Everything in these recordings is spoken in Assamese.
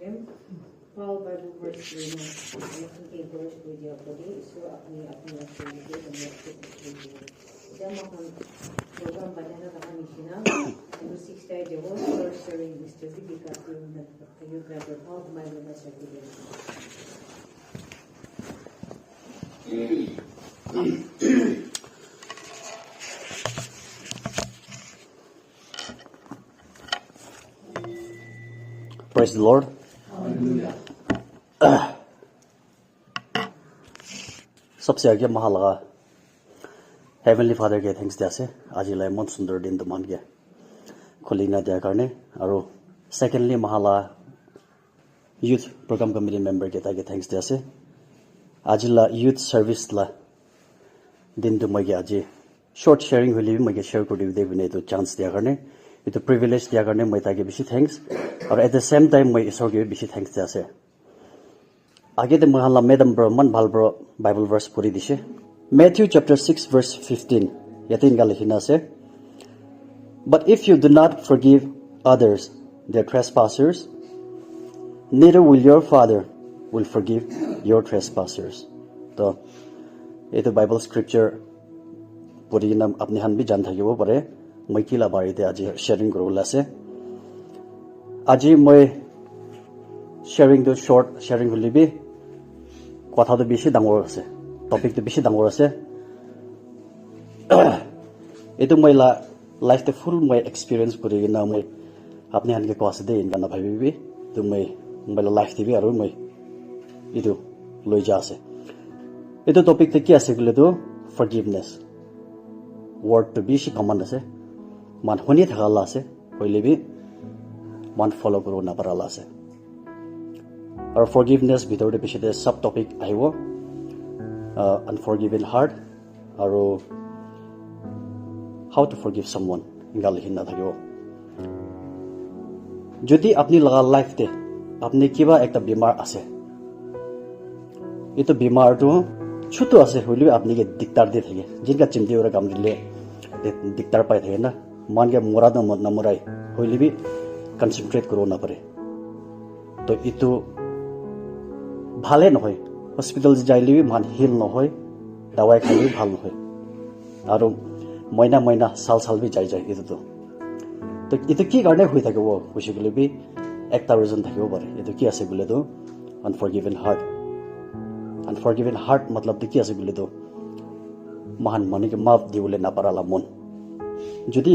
Muslim. Paul Bible verse reading. Making verse video today. So अपनी activity video. Jam अपन program बनाना कहाँ निशिना. तो 6 टाइम जो first sharing this to be because you grab the Paul Bible verse video. Praise the Lord. Hallelujah. सबसे आगे महालगा हेवनली फादर के थैंक्स दिया से आज लाई मन सुंदर दिन तो मान गया खोली ना दिया करने और सेकेंडली महाला यूथ प्रोग्राम कमेटी मेंबर के ताकि थैंक्स दिया से आज ला यूथ सर्विस ला दिन तो मैं आज शॉर्ट शेयरिंग हुई भी मैं शेयर कर दी भी नहीं तो चांस दिया करने ये तो प्रिविलेज दिया करने मैं ताकि बेसी थैंक्स और एट द सेम टाइम मैं ईश्वर के बेसी थैंक्स दिया से आगे तो महाला मैडम ब्रो मन भाल ब्रो बाइबल वर्स पूरी दिशे Matthew chapter 6 verse 15 yatin galihina se But if you do not forgive others their trespassers neither will your father will forgive your trespassers to eto bible scripture puri nam apni han bi jan thakibo pare moi kila bari te aji sharing korula se aji moi sharing to short sharing holibi kotha to beshi dangor ase topic to beshi dangor ase etu moi la life te full moi experience kuri na moi apni han ke ko ase de in kana bhabi bi tu moi la life te bi aru moi etu loi ja ase etu topic te ki ase gule to forgiveness word to beshi command ase man honi thakala ase hoile bi man follow karo na parala ase or forgiveness bhitor de beshi de sub topic ahibo unforgiven heart or how to forgive someone ingal hinna thakibo jodi apni laga life te apni kiba ekta bimar ase eto bimar to chutu ase hoile apni ke diktar de thake jinka chimdi ora kam dile diktar pai thake na man ke mora da na morai hoile bi concentrate karo na pare to itu bhale nohoy hospital jaili bi man heal nohoy dawai khali bhal nohoy aru moina sal bi jai etu to etu ki karne hoi thakibo hoisile bi ekta reason thakibo pare etu ki ase bole to unforgiven heart matlab to ki ase bole to mahan mani ke maaf diule na parala mon jodi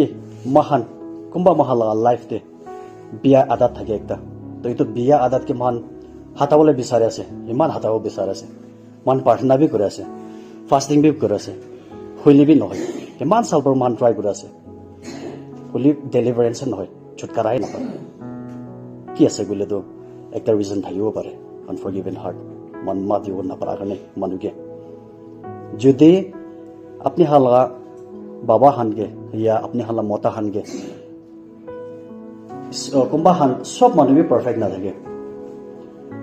mahan kumba mahala life te biya adat thake ekta to etu biya adat ke man হাতাবলে বিচাৰে আছে ইমান হাতাব বিচাৰে আছে মান প্ৰাৰ্থনা বি কৰে আছে ফাস্টিং বি কৰে আছে হইলিবি নহয় ইমান সালবৰ মান ট্ৰাই কৰে আছে হলি ডেলিভাৰেন্স নহয় ছুটকাৰাই নহয় কি আছে গলে তো একটা ৰিজন থাকিব পাৰে আনফৰগিভেন হাৰ্ট মান মা দিব না পাৰা কাৰণে মানুকে যদি আপনি হালা বাবা হানগে ইয়া আপনি হালা মতা হানগে কোনবা হান সব মানুহে পারফেক্ট না থাকে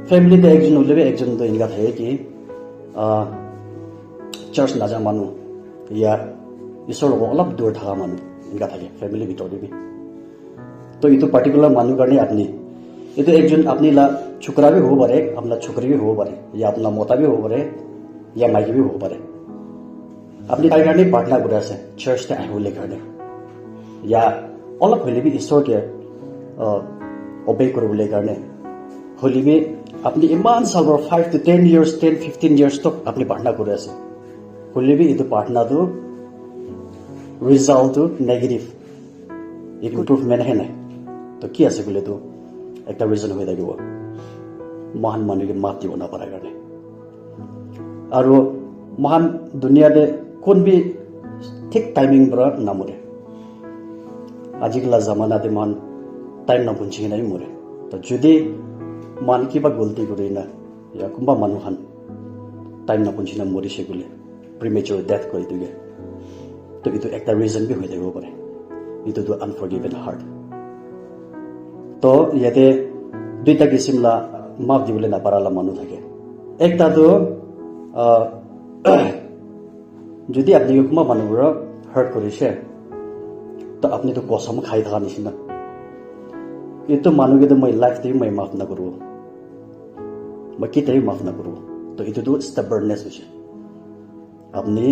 फैमिली ते एकजन होले एकजन तो इनका है कि चर्च ना जा मानु या ईश्वर को अलग दूर था मानु इनका था फैमिली भीतर भी तो ये तो पर्टिकुलर मानु करने अपनी ये तो एकजन अपनी ला छोकरा भी हो बारे अपना छोकरी भी हो बारे या अपना मोता भी हो बारे या माइकी भी हो बारे अपनी काय करने पार्टनर गुरा से चर्च ते आइ होले करने या अलग होले भी ईश्वर के ओबे करो बोले करने होली भी अपनी इमान साल 5 to 10 years 10-15 years तक अपनी पार्टनर करे আছে होली भी इतो पार्टनर तो रिजल्ट तो नेगेटिव इम्प्रूवमेंट है ना तो কি আছে বলে তো একটা রিজন হয়ে থাকিব মহান মানুষকে মাফ দিব না পারা কাৰণে আৰু মহান দুনিয়াতে কোন বি ঠিক টাইমিং পৰা নামৰে আজিকালা জামানাতে মান টাইম না বুঝি নাই মৰে তো যদি মান কিবা গলতি কৰি না या कुंबा मानुहान टाइम ना पुंछिना मरिसे गुले प्रीमेच्योर डेथ কৰি দিগে তো ইটো একটা ৰিজন বি হৈ থাকিব পাৰে ইটো তো আনফৰগিভেন হাৰ্ট তো ইয়াতে দুইটা কিসিমলা মাফ দিবলে না পাৰালা মানু থাকে একটা তো যদি আপনি কুমা মানুৰ হাৰ্ট কৰিছে তো আপনি তো কসম খাই থাকা নিচিনা ये तो मानोगे तो मैं लाइफ ते मैं माफ ना करूँ মই কেতিয়াও মাফ নকৰোঁ তো এইটোতো ষ্টাবাৰ্ণনেছ হৈছে আপুনি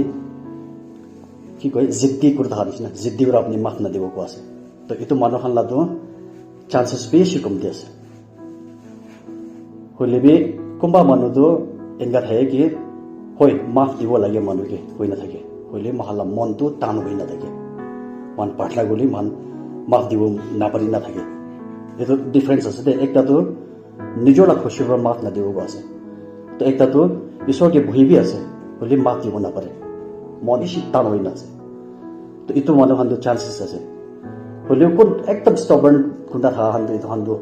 কি কয় জিদ্দি কৰি থকা নিচিনা জিদ্দি কৰি আপুনি মাফ নদিব কোৱা আছে তো এইটো মানুহখন লাটো চান্সেছ বেছি কমতি আছে হলেবি কোনোবা মানুহটো এনেকুৱা থাকে কি হয় মাফ দিব লাগে মানুহকে হৈ নাথাকে হলে মাহালা মনটো টান হৈ নাথাকে মান প্ৰাৰ্থনা কৰি মান মাফ দিব নাপাৰি নাথাকে এইটো ডিফাৰেঞ্চ আছে দে একটাতো নিজৰ খুচিৰ পৰা মাফ নদিব কোৱা আছে তো একটাতো ঈশ্বৰকে বহিবি আছে হলে মাফ দিব নাপাৰে মন বেছি টান হৈ নাছে তো এইটো মানুহখনটো চান্সেছ আছে হলেও কোন একদম ষ্টবাৰ্ণ খুন্দা থকা খানটো এইটো খানটো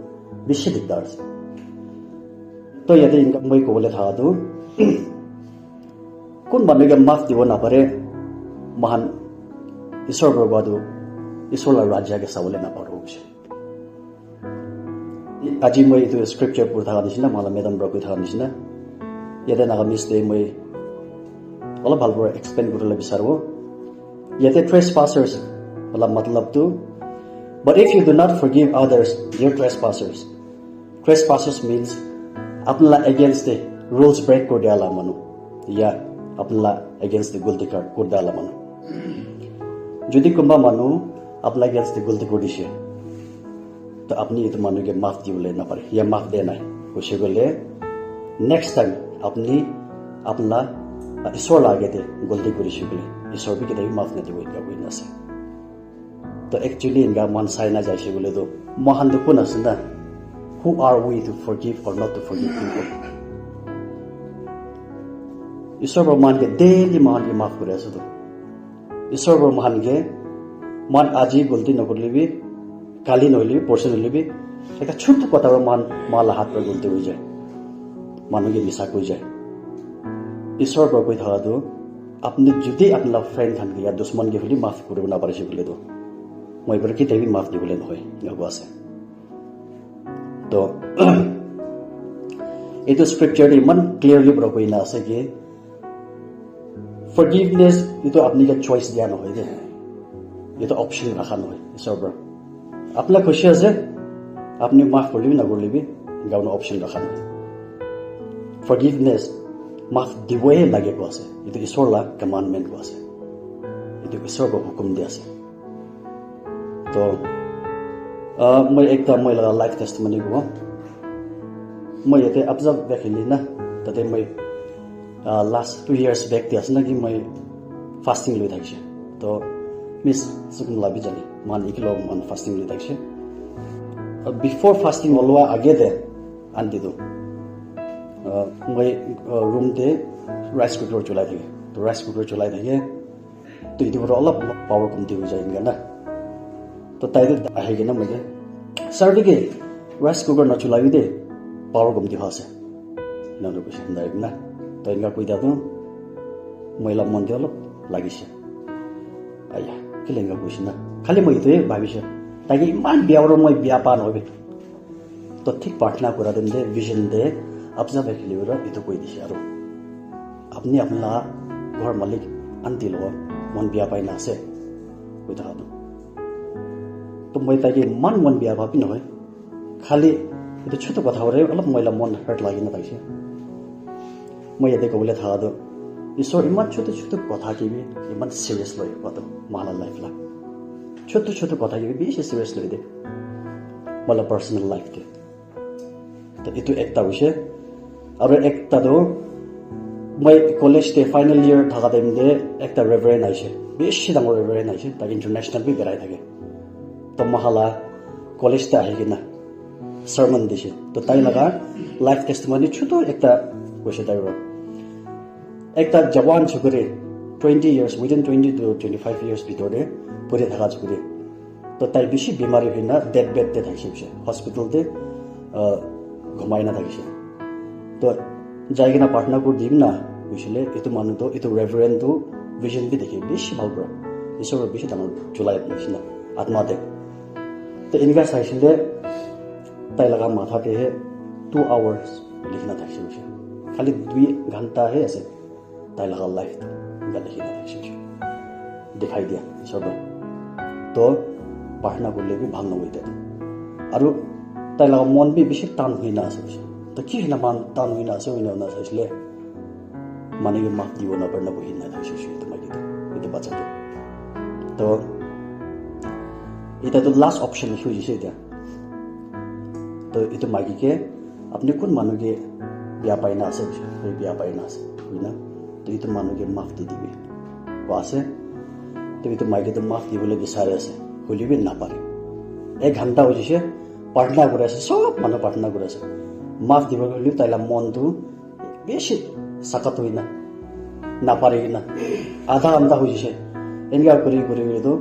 বেছি দিগদাৰ আছে তো ইয়াতে মই ক'বলৈ থকাটো কোন মানুহে মাফ দিব নাপাৰে মহান ঈশ্বৰ বৰবাদো ঈশ্বৰৰ ৰাজ্যকে চাবলৈ নাপাৰো আজি মই এইটো স্ক্ৰিপ্চাৰ পঢ়ি থকা নিচিনা মালা মেডাম পৰা কৈ থকা নিচিনা ইয়াতে নাগামিজতে মই অলপ ভালদৰে এক্সপ্লেইন কৰিবলৈ বিচাৰোঁ ইয়াতে ট্ৰেছপাছাৰ্ছ বোলা মতলবটো but if you do not forgive others their trespassers means apnala against the rules break kor diala manu ya apnala against the guilty card kor diala manu jodi kumba manu apnala against the guilty kor dishe to apni itu manu ke maaf dibole na pare ya maaf de nai hoise gole next time apni apna ishwar lage de guilty korishi gole ishwar bi kedai maaf na dibo ka buina ase to actually inga man sai na jaise gole to mohan to kun ase na who are we to forgive or not to forgive people ishwar man ke daily man ke maaf kore ase to ishwar man ke man aji gulti na korlebi kali নহলি পরশন হলিবি একটা ছোট কথা মান মালা হাত পর গলতে হয়ে যায় মানুষকে মিছা কই যায় ঈশ্বর পর কই থাকা তো আপনি যদি আপনার ফ্রেন্ড খান গিয়া দুশ্মন কে হলি মাফ করব না পারে সেগুলো তো মই এবার কি তাই মাফ দিবলে নহয় গব আছে তো এইটো স্ক্রিপচার ইমান ক্লিয়ারলি বড় কই না আছে কি ফরগিভনেস ইটো আপনি কে চয়েস দিয়া নহয় দে ইটো অপশন রাখা নহয় ঈশ্বর পর আপনার খুশি আছে আপনি মাফ করলিবি না করলিবি গাউন অপশন রাখা নাই ফরগিভনেস মাফ দিবই লাগে কো আছে এটো ঈশ্বর লা কমান্ডমেন্ট কো আছে এটো ঈশ্বর কো হুকুম দি আছে তো মই একটা মই লাগা লাইফ টেস্টিমনি কো মই এতে অবজার্ভ দেখিলি না তাতে মই লাস্ট 2 years back দি আছে না কি মই ফাস্টিং লৈ থাকিছে তো মিস সুকুম লাবি জানি মান ইকিলো মান ফাস্টিং লৈ থাকিছে বিফোর ফাস্টিং হলোয়া আগে দে আনদি দো মই রুম দে রাইস কুকার চলাই থাকে তো রাইস কুকার চলাই থাকে তো ইতি বড় অলপ পাওয়ার কমতি হয়ে যায় না তো তাই দে আহে গেনা মই স্যার দিকে রাইস কুকার না চলাই দে পাওয়ার কমতি আছে না তো কইছে না তো ইনকা কই দাদু মহিলা মন দি অলপ লাগিছে আয়া কেলেঙ্গা কইছে না খালি মই ইতে ভাবিছে তাকে ইমান বিয়াৰ মই বিয়া পা নহবে তো ঠিক প্ৰাৰ্থনা কৰা দিন দে ভিজন দে আপনা বেখলিওৰা ইটো কৈ দিছে আৰু আপনি আপনা ঘৰ মালিক আন্তি ল মন বিয়া পাই না আছে কৈ থাকা তো মই তাকে মান মন বিয়া ভাবি নহয় খালি ইটো ছোট কথা হৰে অলপ মইলা মন হাৰ্ট লাগি না তাইছে মই ইয়াতে কবলে থাকা তো ঈশ্বৰ ইমান ছোট ছোট কথা কিবি ইমান সিৰিয়াস লৈ কথা মালা লাইফ লা ছোট ছোট কথা কিবি বেছি সিরিয়াস লৈ দে মালা পার্সোনাল লাইফ তে তো এটো একটা বিষয় আৰু একটা তো মই কলেজ তে ফাইনাল ইয়াৰ থাকা টাইম দে একটা ৰেভাৰেন্ড আইছে বেশি ডাঙৰ ৰেভাৰেন্ড আইছে তাক ইন্টাৰন্যাশনাল বি বেৰাই থাকে তো মহালা কলেজ তে আহি কিনা সাৰমন দিছে তো তাই লাগা লাইফ টেস্টিমনি ছোট একটা কৈছে তাইৰ একটা জওয়ান ছুকুরে 20 years within 20 to 25 years ভিতরে পরে থাকা ছুকুরে তো তাই বেশি বিমারি হয় না ডেড বেড তে থাকিছে হসপিটাল তে ঘুমাই না থাকিছে তো যাই কিনা পার্টনার করে দিম না বুঝলে এতো মানুষ তো এতো রেভারেন্ড তো ভিশন বি দেখে বেশি ভাল করে ঈশ্বর বেশি ডাঙৰ চলাই আছে না আত্মাতে তো এনেকা চাইছিলে তাই লাগা মাথাতে 2 hours লিখিনা থাকিছে খালি 2 ঘন্টা হে আছে তাই লাগা লাইফ গালি না থাকিছে দেখাই দিয়া ঈশ্বৰ তো প্ৰাৰ্থনা কৰিলে বি ভাল নহৈতে আৰু তাই লাগা মন বি বেছি টান হৈ না আছে তো কি না মান টান হইনা আছে হইনা না সাইলে মানে কি মাফ দিব না পারনা বহিন না থাকছে তোমাকে এটা বাচ্চা তো এটা তো লাস্ট অপশন হয়ে যাচ্ছে এটা তো এটা মাগিকে আপনি কোন মানুষকে বিয়া পাই না আছে বিয়া পাই না আছে না তো এটা মানুষকে মাফ দি দিবি ও আছে তো এটা মাইকে তো মাফ দিবলৈ বিচাৰে আছে হলিবি না পারে 1 ঘন্টা হয়ে যাচ্ছে প্রার্থনা করে আছে সব মানুষ প্রার্থনা করে আছে মাফ দিব গেলে তাইলা মনটো বেশি সাকাত হই না পারে না আধা ঘন্টা হয়ে যাচ্ছে এনগা করে করে করে তো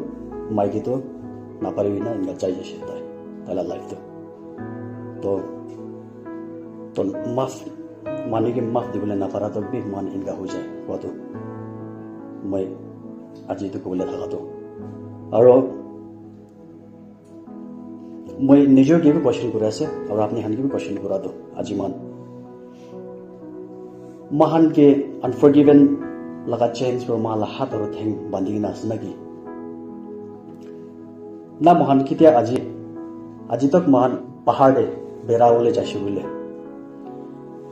মাইকে তো না পারে না এনগা চাই যাচ্ছে তাইলা লাইফ তো তো মাফ মানে কি মাফ দিবলে না পারা তো বি মান এনগা হয়ে যায় কত মই আজি তো কবলে থাকা তো আর মই নিজেও কিবা কোশ্চেন করে আছে আর আপনি হানকে भी কোশ্চেন করা দো আজি महान के अनफॉरगिवन लगा चेंज पर माला हाथ और थेंग बांधी ना सनगी ना महान की त्या আজি तक महान पहाड़ दे बेरावले जाशे बोले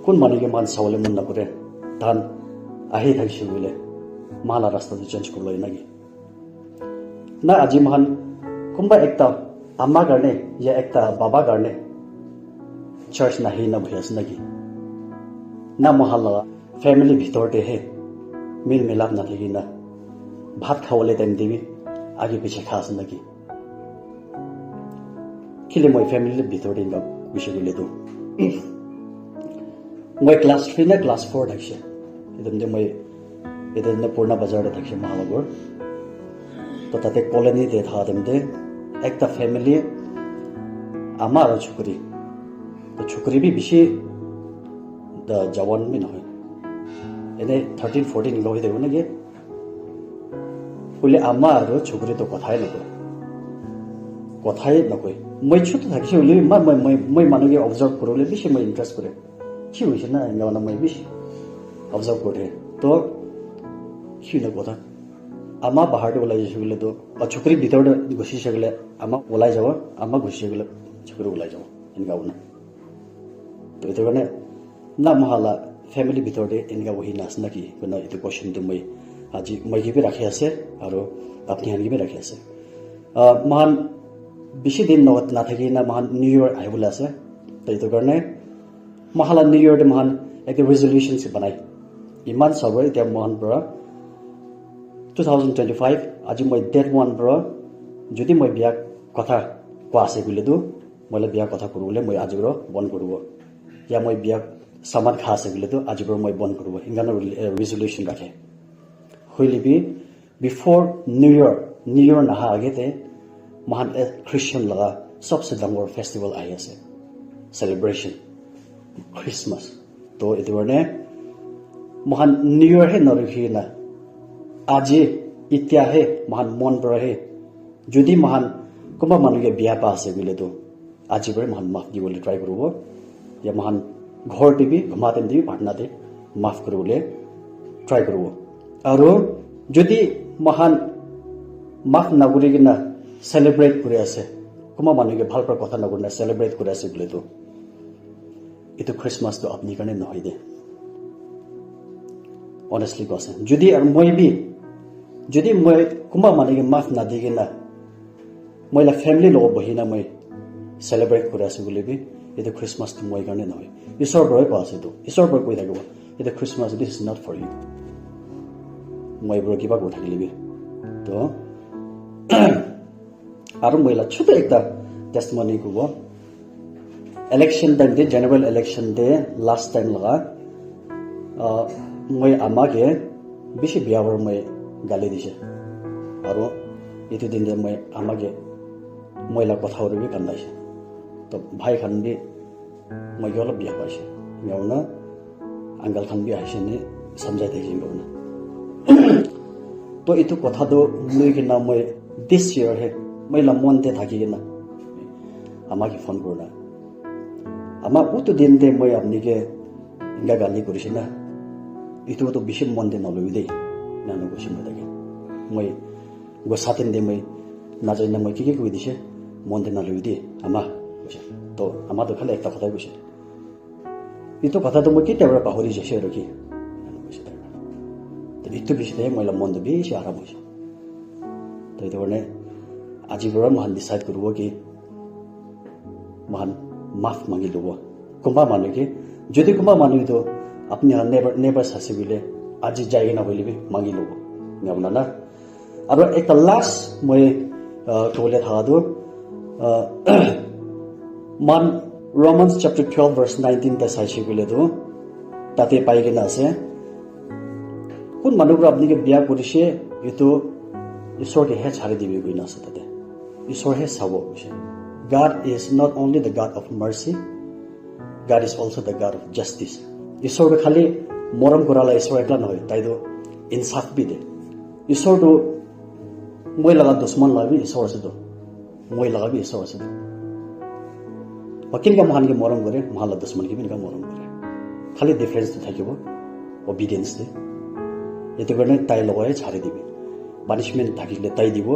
कोन माने के मान सावले मन न करे धान आही थाइशे बोले माला रास्ता दे चेंज कर लय नगी ना আজি महान कुंबा एकता अम्मा करने या एकता बाबा करने चर्च नाही ना भयस नगी ना महाला फैमिली भितरते हे मिल मिलाप ना थी ना भात खावले टाइम देवी आगे पीछे खास नगी खिले मैं फैमिली भितरते ना विषय गले तो मैं क्लास 3 ना क्लास 4 थाइसे इदम दे मैं इदम ना पूर्णा बाजार दे थाइसे महानगर तो ताते कॉलोनी दे था दम दे एकता फैमिली आमा और छोकरी तो छोकरी भी बेसी द जवान में নহয় এনে 13 14 লই দেব নাকি বলে আম্মা আর छोकरी তো কথাই নকয় মই ছোট থাকিছে বলে মই মানুষকে অবজার্ভ করলে বেশি মই ইন্টারেস্ট করে কি হইছে না না মই বেশি অবজার্ভ করে তো কি না কথা আম্মা বাহারে ওলাই যাইছে বলে তো छोकरी ভিতরে ঘুষিছে গেলে আম্মা ওলাই যাব আম্মা ঘুষিছে গেলে छोकरी ওলাই যাব এনগাও না তো এটা মানে ना महाला फैमिली भितरते एनगा वही नास नकी कोना इतो क्वेश्चन तो मैं आज मैगी भी राखी আছে और अपनी हानगी भी राखी আছে महान बेसी दिन नगत ना थाकी ना महान न्यू ईयर आइबोला আছে तो इतो करने महाला न्यू ईयर दे महान एक रेजोल्यूशन से बनाई इमान सबै त्या महान बरा 2025 आज मैं डेट 1 बरा যদি मैं बिया कथा को আছে गुले दो मैले बिया कथा करूले मैं आज बरा बन करबो या मैं बिया सामान खा আছে বলে তো আজি মই বন্ধ করব ইংগানো রেজোলিউশন রাখে হইলিবি বিফোর নিউ ইয়ার না আগেতে महान क्रिश्चियन लगा सबसे डांगर फेस्टिवल आई আছে सेलिब्रेशन क्रिसमस तो इतवरने महान न्यू ईयर हे नरखि ना আজি इत्या हे महान मन पर हे যদি महान कोबा मानुगे बिया पा আছে বলে তো আজি बरे महान माफ दिबले ट्राई करबो या महान घर टीवी घुमाते दी पाटना दे माफ करबले ट्राई करबो और যদি महान माफ नगुरी ना सेलिब्रेट करे আছে कोमा मानुगे ভাল पर কথা नगुरना सेलिब्रेट करे আছে বলে তো इतो क्रिसमस तो अपनी करने নহয় दे ऑनेस्टली कसे যদি আর মই भी যদি মই कोमा मानुगे माफ ना दिगे ना मैला फैमिली लोग बहिना मैं सेलिब्रेट करे আছে বলে भी इतो क्रिसमस तो মই करने নহয় ईश्वर बरे पासे तो ईश्वर बर कोइ थाकिबो इतो Christmas this is not for you মই बर किबा गो थाकिलिबि तो आरो मैला छोटो एकटा टेस्टिमनी को election time they general election they last time लगा मैं आमा के बेसी बियावर मैं गाली दिसे आरो इतो दिन दे मैं आमा के मैला कथाहरु भी कान्दाइसे तो भाई खान भी मैं गल बिया पाइसे गाउना आंगल खान भी आइसे ने समझाइ थाइसे गाउना तो इतो कथा दो मै के नाम मैं दिस ईयर है मैला मन दे थाकी ना आमा के फोन करना आमा उतो दिन दे मैं अपनी के इंगा गाली करिसे ना इतो तो बेसी मन दे नलुइ दे नानो गसे मैं थाके मैं गो सातेन दे मैं नाजाइ ना मैं के कइ दिसे मन दे नलुइ दे आमा तो आमा तो खाली एकटा कथा कइसे itu কথাটো মই কেতিয়াবা পাহৰি যাইছো আৰু কি তো এইটো বিষয়ে মই মনটো বেছি আৰাম হৈছো তো এইটো কাৰণে আজিৰ পৰা মহান ডিচাইড কৰিব কি মহান মাফ মাগি ল'ব কোনোবা মানুহকে যদি কোনোবা মানুহটো আপুনি নেবাৰ চাইছে বোলে আজি যাই কিনে বলিবি মাগি ল'ব আপোনাৰ না আৰু একটা লাষ্ট মই ক'বলৈ থকাটো মান Romans chapter 12 verse 19 তে চাইছে বোলেতো তাতে পাই কিনে আছে কোন মানুহক আপুনি বিয়া কৰিছে এইটো ঈশ্বৰকে হে ছাড়ি দিবি গৈ আছে তাতে ঈশ্বৰহে চাব কৈছে God is not only the God of mercy God is also the God of justice ঈশ্বৰকে খালি মৰম কৰালা ঈশ্বৰ একলা নহয় তাইতো ইনসাফ বি দে ঈশ্বৰটো মই লগা দুশ্মন লাগি ঈশ্বৰ আছেতো মই লগাবি ঈশ্বৰ আছেতো কিনকা মহানকে মৰম কৰে মহালা দুশ্মনকে কিনকা মৰম কৰে খালি ডিফাৰেন্সটো থাকিব অবিডিয়েন্স দে এইটো কাৰণে তাই লগাই ছাড়ি দিবি পানিশমেণ্ট থাকিলে তাই দিব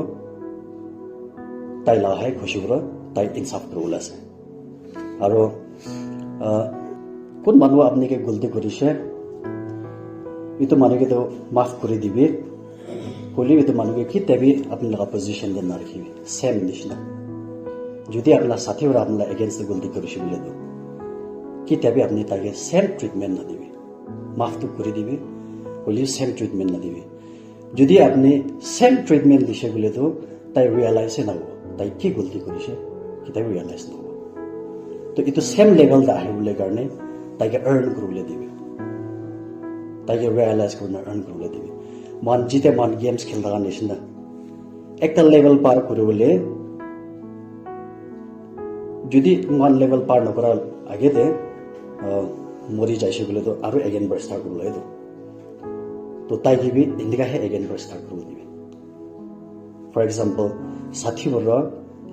তাই লাহে খুশিবোৰ তাই ইনসাফ কৰিবলৈ আছে আৰু কোন মানুহ আপুনিকে গলতি কৰিছে এইটো মানুহকে তো মাফ কৰি দিবি ক'লে এইটো মানুহকে কেতিয়াবি আপুনি লগা পজিশ্যন দে নাৰাখিবি চেম নিচিনা যদি আপোনাৰ সাথীৰ আপোনাৰ এগেইনষ্ট গলতি কৰিছে বুলিতো কেতিয়াবি আপুনি তাকে চেম ট্ৰিটমেণ্ট নাদিবি মাফটো কৰি দিবি ক'লে চেম ট্ৰিটমেণ্ট নাদিবি যদি আপুনি চেম ট্ৰিটমেণ্ট দিছে বুলিতো তাই ৰিয়েলাইজে নহ'ব তাই কি গলতি কৰিছে কেতিয়াবা ৰিয়েলাইজ নহ'ব তো এইটো চেম লেভেলতে আহিবলৈ কাৰণে তাইকে আৰ্ণ কৰিবলৈ দিবি তাইকে ৰিয়েলাইজ কৰি আৰ্ণ কৰিবলৈ দিবি মান যেতিয়া মান গেমছ খেল থকা নিচিনা একটা লেভেল পাৰ কৰিবলৈ যদি মান লেভেল পাৰ নকৰাৰ আগতে মৰি যাইছে বুলিতো আৰু এগেইন বাৰ ষ্টাৰ্ট কৰিব লাগেতো তো তাই দিবি এনেকাহে এগেইন বাৰ ষ্টাৰ্ট কৰিব দিবি ফৰ এক্সাম্পল 60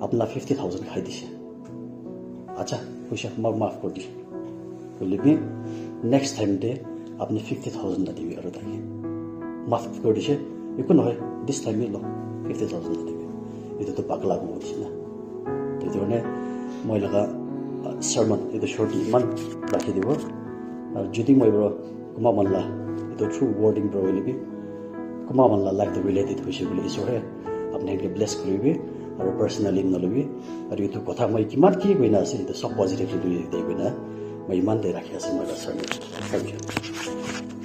আপোনাৰ 50,000 খাই দিছে আচ্ছা পইচা মই মাফ কৰি দিছোঁ বলিবি নেক্সট টাইমতে আপুনি 50,000 না দিবি আৰু তাকে মাফ কৰি দিছে একো নহয় দিছ টাইমে ল 50,000 না দিবি এইটোতো পাগলা হ'ব দিছে না তো এইটো কাৰণে মই লগা চাৰ্মন এইটো শ্বৰ্ট ইমান ৰাখি দিব আৰু যদি মই বাৰু কোনোবা মানলা এইটো থ্ৰু ৱৰ্ডিং পৰা বলিবি কোনোবা মানলা লাইফটো ৰিলেটেড হৈছে বুলি ঈশ্বৰে আপোনালোকে ব্লেছ কৰিবি আৰু পাৰ্চনেলি নল'বি আৰু এইটো কথা মই কিমান কি কৈ না আছে এইটো চব পজিটিভলি দি কৈ না মই ইমানতে ৰাখি আছোঁ মই চাৰ্মন থেংক ইউ